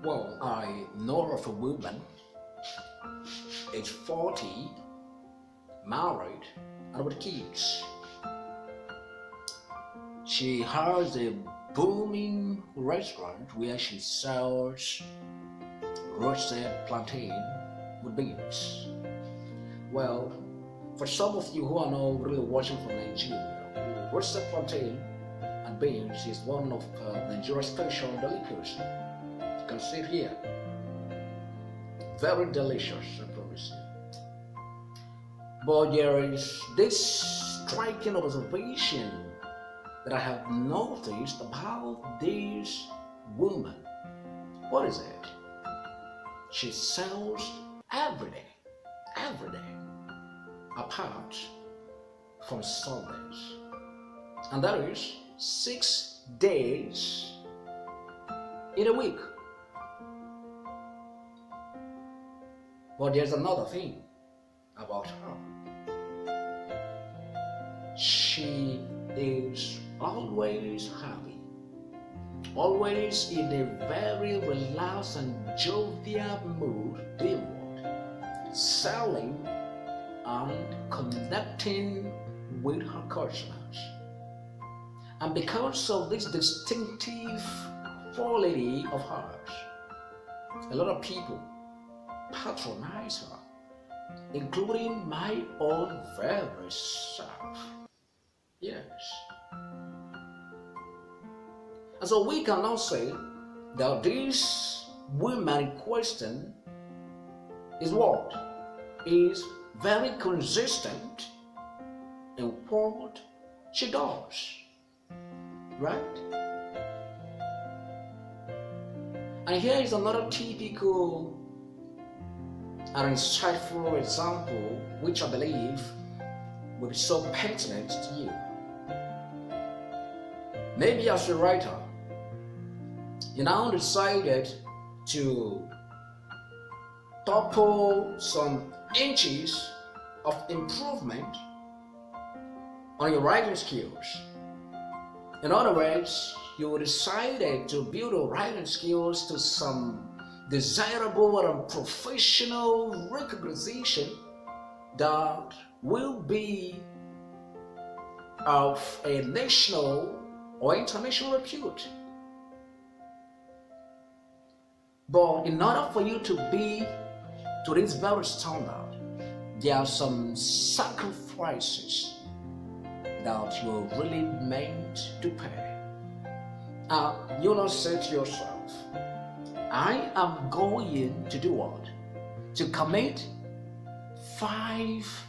Well, I know of a woman, age 40, married, and with kids. She has a booming restaurant where she sells roasted plantain with beans. Well, for some of you who are not really watching from Nigeria, roasted plantain and beans is one of Nigeria's special delicacies. You can see it here. Very delicious, I promise you. But there is this striking observation that I have noticed about this woman. What is it? She sells every day, apart from Sundays. And that is 6 days in a week. But there's another thing about her. She is always happy, always in a very relaxed and jovial mood, doing what? Selling and connecting with her customers. And because of this distinctive quality of hers, a lot of people patronize her, including my own very self. Yes. And so we can now say that this woman in question is what? Is very consistent in what she does. Right? And here is another typical and insightful example which I believe will be so pertinent to you. Maybe as a writer, you now decided to topple some inches of improvement on your writing skills. In other words, you decided to build your writing skills to some desirable and professional recognition that will be of a national or international repute. But in order for you to be to this very standard, there are some sacrifices that you're really meant to pay. You now say to yourself, I am going to do what? To commit 5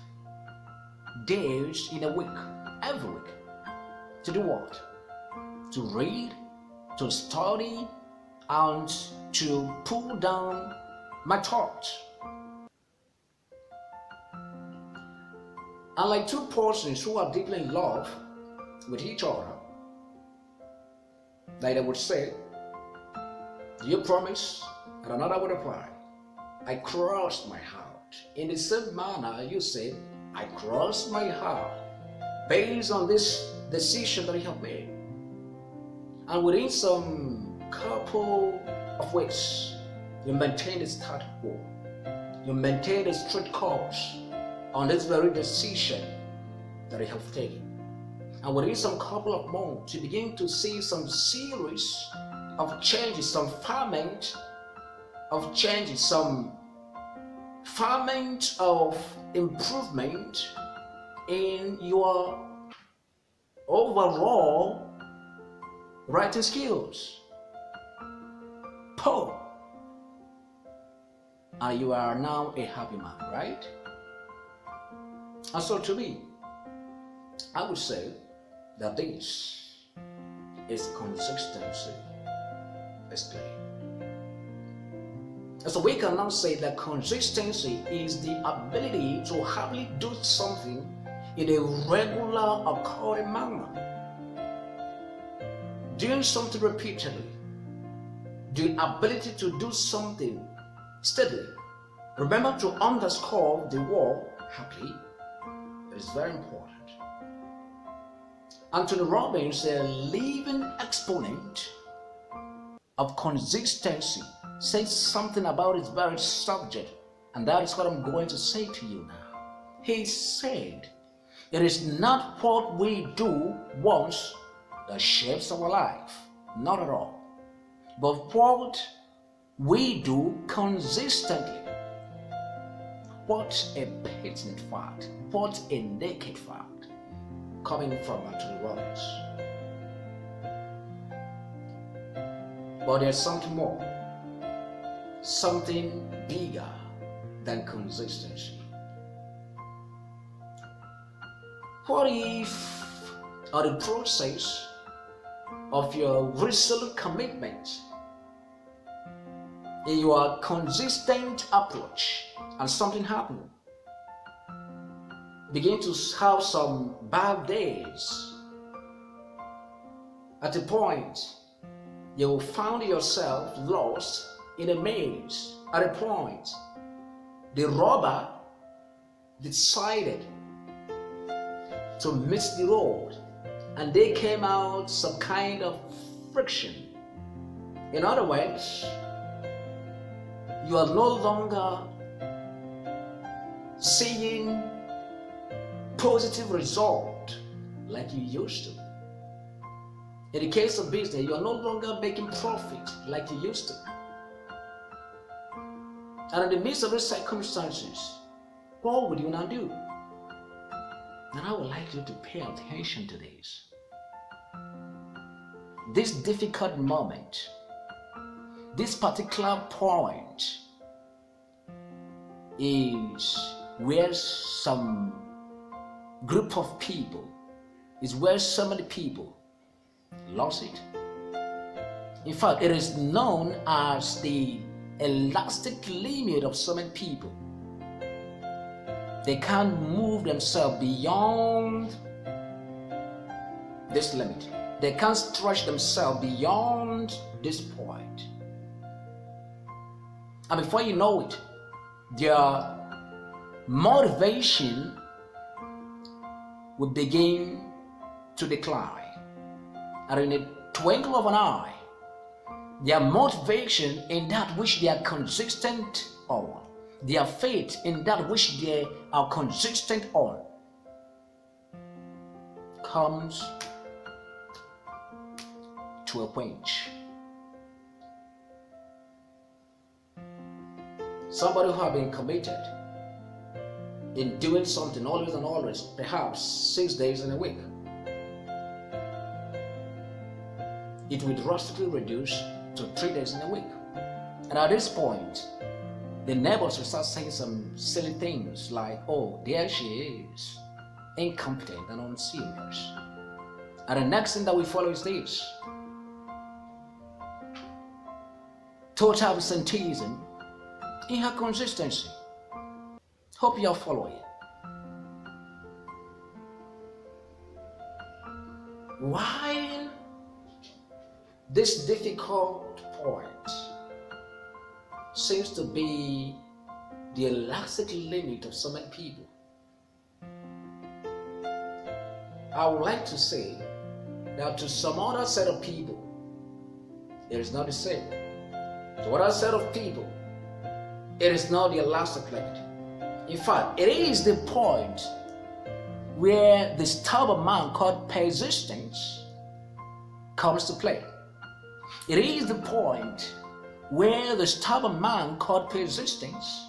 days in a week, every week. To do what? To read, to study, and to pull down my thoughts. And like two persons who are deeply in love with each other, like they would say, do you promise? And another would reply, I crossed my heart. In the same manner, you say, I crossed my heart based on this decision that you have made. And within some couple of weeks, you maintain the status quo. You maintain a strict course on this very decision that you have taken. And within some couple of months, you begin to see some series of changes, some ferment of changes, some ferment of improvement in your overall writing skills. Paul, and you are now a happy man, right? And so to me, I would say that this is consistency explained. And so we can now say that consistency is the ability to happily do something in a regular occurring manner. Doing something repeatedly, the ability to do something steadily. Remember to underscore the word happily. It is very important. Anthony Robbins, a living exponent of consistency, says something about his very subject, and that is what I'm going to say to you now. He said, it is not what we do once that shapes our life, not at all, but what we do consistently. What a patent fact, what a naked fact, coming from Anthony Robbins. But there's something more, something bigger than consistency. What if the process of your resolute commitment, in your consistent approach, and something happened? Begin to have some bad days. At a point, you found yourself lost in a maze. At a point, the robber decided to miss the road, and they came out some kind of friction. In other words, you are no longer seeing positive result like you used to. In the case of business, you are no longer making profit like you used to. And in the midst of these circumstances, what would you now do? And I would like you to pay attention to this. This difficult moment, this particular point, is where some group of people, is where so many people lost it. In fact, it is known as the elastic limit of so many people. They can't move themselves beyond this limit. They can't stretch themselves beyond this point. And before you know it, their motivation will begin to decline. And in a twinkle of an eye, their motivation in that which they are consistent on, their faith in that which they are consistent on, comes to a quench. Somebody who has been committed in doing something always and always, perhaps 6 days in a week, it will drastically reduce to 3 days in a week. And at this point, the neighbors will start saying some silly things like, oh, there she is, incompetent and unserious. And the next thing that we follow is this: total absenteeism in her consistency. Hope you are following. While this difficult point seems to be the elastic limit of so many people, I would like to say that to some other set of people, it is not the same. To other set of people, it is not the elastic limit. In fact, it is the point where the stubborn man called persistence comes to play. It is the point where the stubborn man called persistence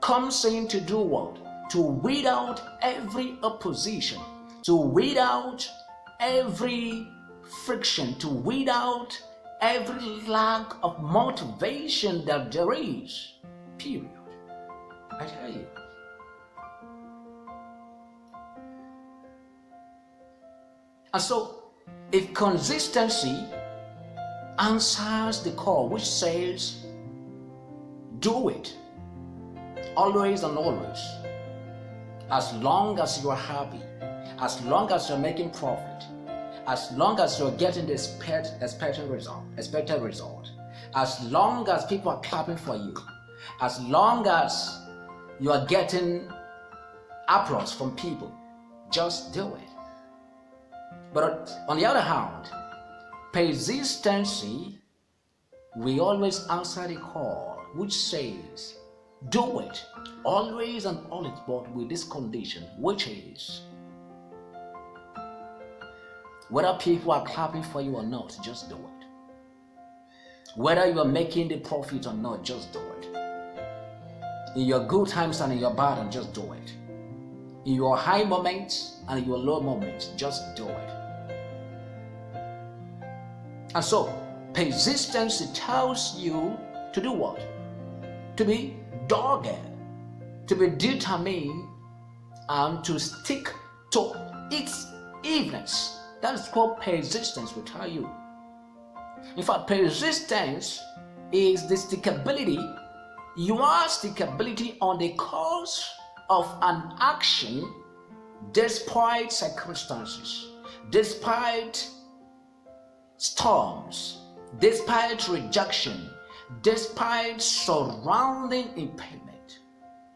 comes in to do what? To weed out every opposition, to weed out every friction, to weed out every lack of motivation that there is. Period. I tell you. And so, if consistency answers the call which says, do it, always and always, as long as you are happy, as long as you're making profit, as long as you're getting the expected result, as long as people are clapping for you, as long as you are getting applause from people, just do it. But on the other hand, persistency we always answer the call which says, do it, always and always, but with this condition, which is, whether people are clapping for you or not, just do it. Whether you are making the profit or not, just do it. In your good times and in your bad times, just do it. In your high moments and in your low moments, just do it. And so, persistency tells you to do what? To be dogged, to be determined, and to stick to its eveness. That is what persistence will tell you. In fact, persistence is the stickability, your stickability on the course of an action despite circumstances, despite storms, despite rejection, despite surrounding impediment.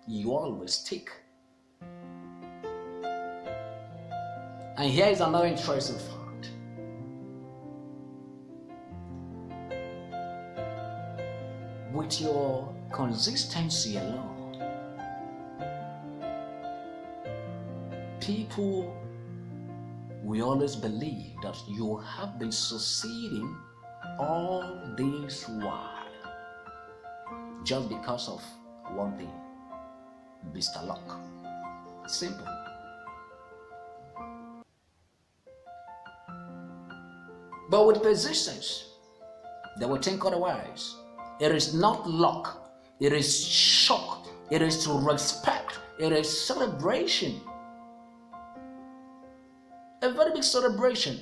You always stick. And here is another interesting fact. With your consistency alone, people will always believe that you have been succeeding all this while just because of one thing, Mr. Luck. Simple. But with persistence, they will think otherwise. It is not luck, it is shock, it is respect, it is celebration. A very big celebration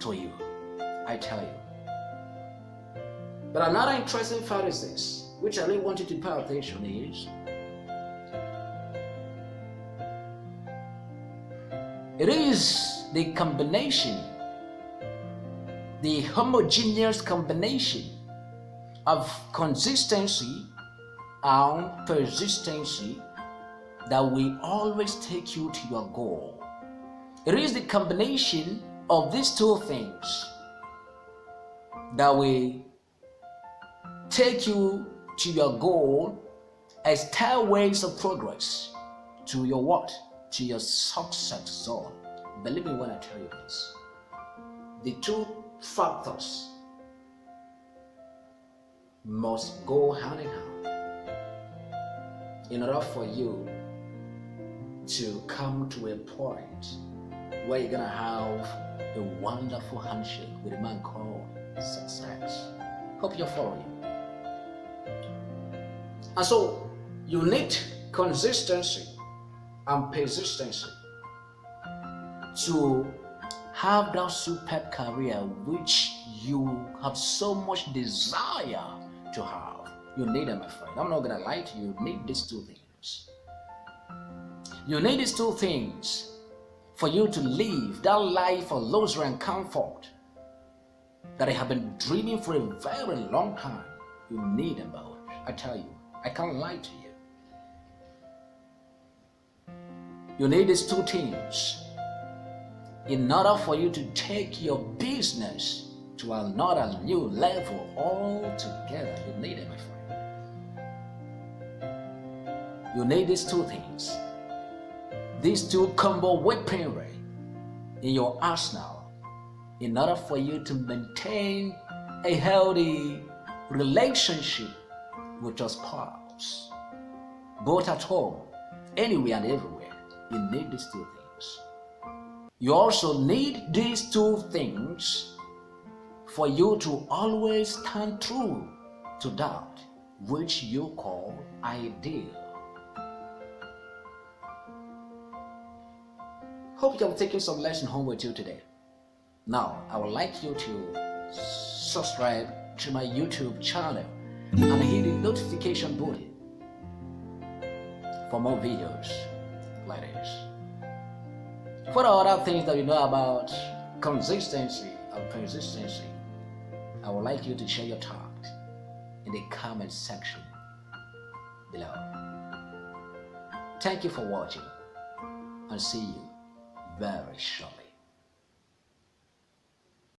to you, I tell you. But another interesting fact is this, which I really want you to pay attention is, it is the combination, the homogeneous combination of consistency and persistency that will always take you to your goal. It is the combination of these two things that will take you to your goal as stairways of progress to your what? To your success zone. Believe me when I tell you this. The two factors must go hand in hand in order for you to come to a point where you're gonna have a wonderful handshake with a man called success. Hope you're following. And so you need consistency and persistency to have that superb career which you have so much desire to have. You need them, my friend. I'm not gonna lie to you. You need these two things. You need these two things for you to live that life of luxury and comfort that I have been dreaming for a very long time. You need them both. I tell you, I can't lie to you. You need these two things in order for you to take your business to another new level altogether. You need it, my friend. You need these two things. These two combo weaponry in your arsenal in order for you to maintain a healthy relationship with your spouse, both at home, anywhere and everywhere. You need these two things. You also need these two things for you to always stand true to that which you call ideal. Hope you have taken some lesson home with you today. Now, I would like you to subscribe to my YouTube channel and hit the notification button for more videos like this. For the other things that you know about consistency and persistency, I would like you to share your thoughts in the comment section below. Thank you for watching and see you very shortly.